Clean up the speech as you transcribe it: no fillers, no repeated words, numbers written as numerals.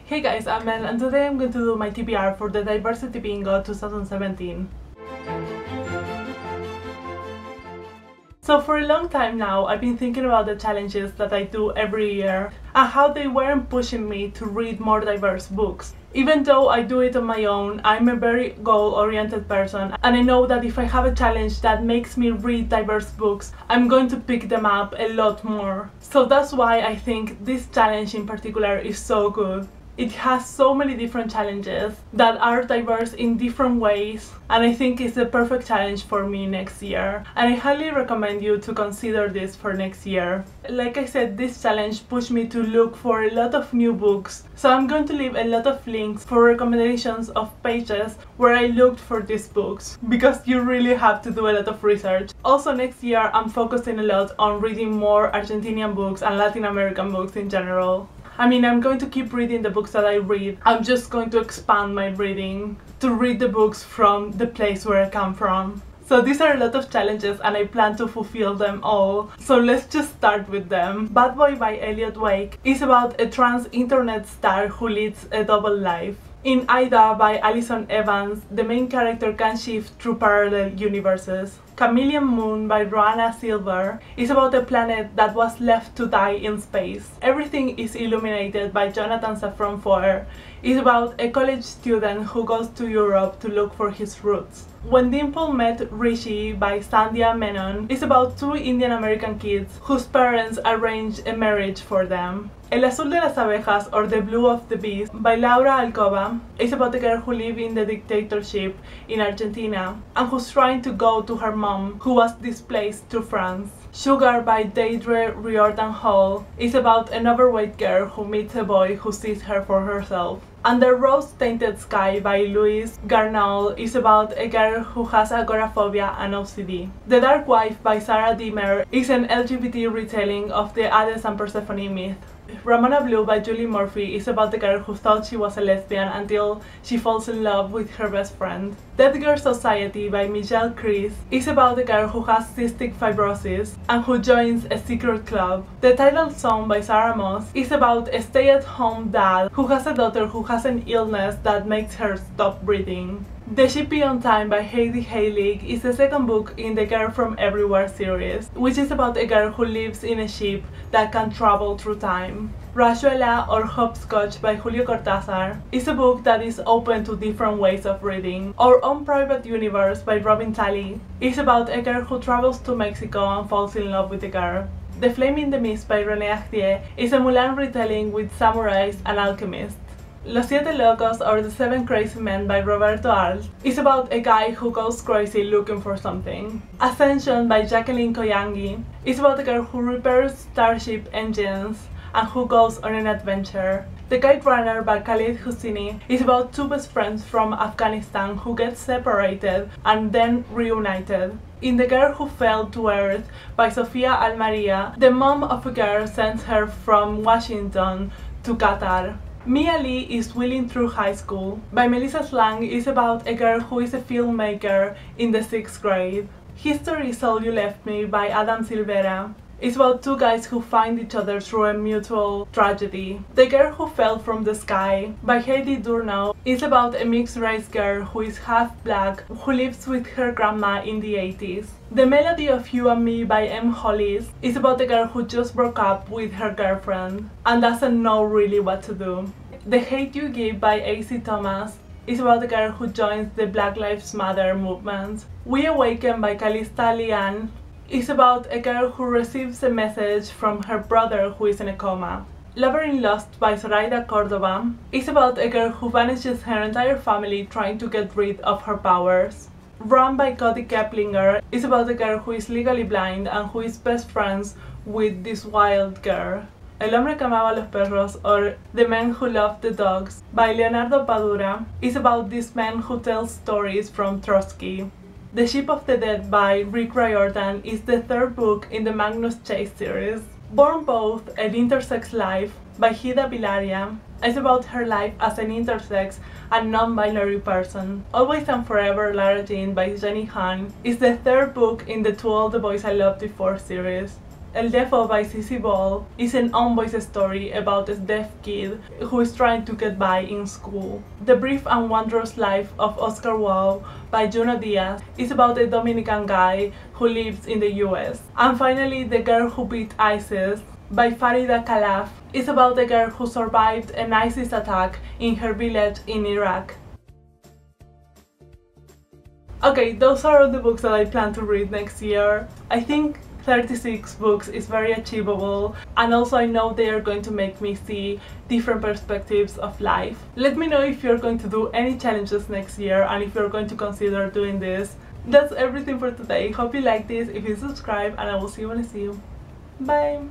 Hey guys, I'm Mel and today I'm going to do my TBR for the Diversity Bingo 2017. So for a long time now, I've been thinking about the challenges that I do every year and how they weren't pushing me to read more diverse books. Even though I do it on my own, I'm a very goal-oriented person and I know that if I have a challenge that makes me read diverse books, I'm going to pick them up a lot more. So that's why I think this challenge in particular is so good. It has so many different challenges that are diverse in different ways, and I think it's the perfect challenge for me next year, and I highly recommend you to consider this for next year. Like I said, this challenge pushed me to look for a lot of new books, so I'm going to leave a lot of links for recommendations of pages where I looked for these books, because you really have to do a lot of research. Also next year I'm focusing a lot on reading more Argentinian books and Latin American books in general. I mean, I'm going to keep reading the books that I read. I'm just going to expand my reading to read the books from the place where I come from. So these are a lot of challenges and I plan to fulfill them all. So let's just start with them. Bad Boy by Elliot Wake is about a trans internet star who leads a double life. In Ida by Alison Evans, the main character can shift through parallel universes. Chameleon Moon by Roanna Silver is about a planet that was left to die in space. Everything is Illuminated by Jonathan Safran Foer is about a college student who goes to Europe to look for his roots. When Dimple Met Rishi by Sandhya Menon is about two Indian American kids whose parents arrange a marriage for them. El Azul de las Abejas or The Blue of the Beast by Laura Alcoba is about a girl who lives in the dictatorship in Argentina and who's trying to go to her mom who was displaced to France. Sugar by Deirdre Riordan Hall is about an overweight girl who meets a boy who sees her for herself. Under Rose-Tainted Sky by Louise Garnall is about a girl who has agoraphobia and OCD. The Dark Wife by Sarah Dimmer is an LGBT retelling of the Hades and Persephone myth. Ramona Blue by Julie Murphy is about the girl who thought she was a lesbian until she falls in love with her best friend. Dead Girl Society by Michelle Chris is about a girl who has cystic fibrosis and who joins a secret club. The Title Song by Sarah Moss is about a stay-at-home dad who has a daughter who has an illness that makes her stop breathing. The Ship Beyond Time by Heidi Heilig is the second book in the Girl from Everywhere series, which is about a girl who lives in a ship that can travel through time. Rayuela or Hopscotch by Julio Cortázar is a book that is open to different ways of reading. Our Own Private Universe by Robin Talley is about a girl who travels to Mexico and falls in love with a girl. The Flame in the Mist by René Ahdieh is a Mulan retelling with samurais and alchemists. Los Siete Locos or The Seven Crazy Men by Roberto Arlt is about a guy who goes crazy looking for something. Ascension by Jacqueline Koyangi is about a girl who repairs starship engines and who goes on an adventure. The Kite Runner by Khalid Hosseini is about two best friends from Afghanistan who get separated and then reunited. In The Girl Who Fell to Earth by Sofia Almaria, the mom of a girl sends her from Washington to Qatar. Mia Lee is Willing Through High School by Melissa Slang is about a girl who is a filmmaker in the 6th grade. History Is All You Left Me by Adam Silvera is about two guys who find each other through a mutual tragedy. The Girl Who Fell From the Sky by Heidi Durnow is about a mixed-race girl who is half black who lives with her grandma in the 80s. The Melody of You and Me by M. Hollis is about a girl who just broke up with her girlfriend and doesn't know really what to do. The Hate You Give by A.C. Thomas is about a girl who joins the Black Lives Matter movement. We Awaken by Calista Lian is about a girl who receives a message from her brother who is in a coma. Labyrinth Lost by Zoraida Cordova is about a girl who vanishes her entire family trying to get rid of her powers. Run by Cody Keplinger is about a girl who is legally blind and who is best friends with this wild girl. El Hombre que Amaba los Perros or The Men Who Loved the Dogs by Leonardo Padura is about this man who tells stories from Trotsky. The Ship of the Dead by Rick Riordan is the third book in the Magnus Chase series. Born Both, An Intersex Life by Hida Bilaria is about her life as an intersex and non-binary person. Always and Forever Lara Jean by Jenny Han is the third book in the To All the Boys I Loved Before series. El Defo by Cece Ball is an on-voice story about a deaf kid who is trying to get by in school. The Brief and Wondrous Life of Oscar Wilde by Junot Diaz is about a Dominican guy who lives in the US. And finally, The Girl Who Beat ISIS by Farida Khalaf is about a girl who survived an ISIS attack in her village in Iraq. Okay, those are all the books that I plan to read next year. I think 36 books is very achievable, and also I know they are going to make me see different perspectives of life. Let me know if you're going to do any challenges next year and if you're going to consider doing this. That's everything for today. Hope you like this. If you subscribe, and I will see you when I see you. Bye!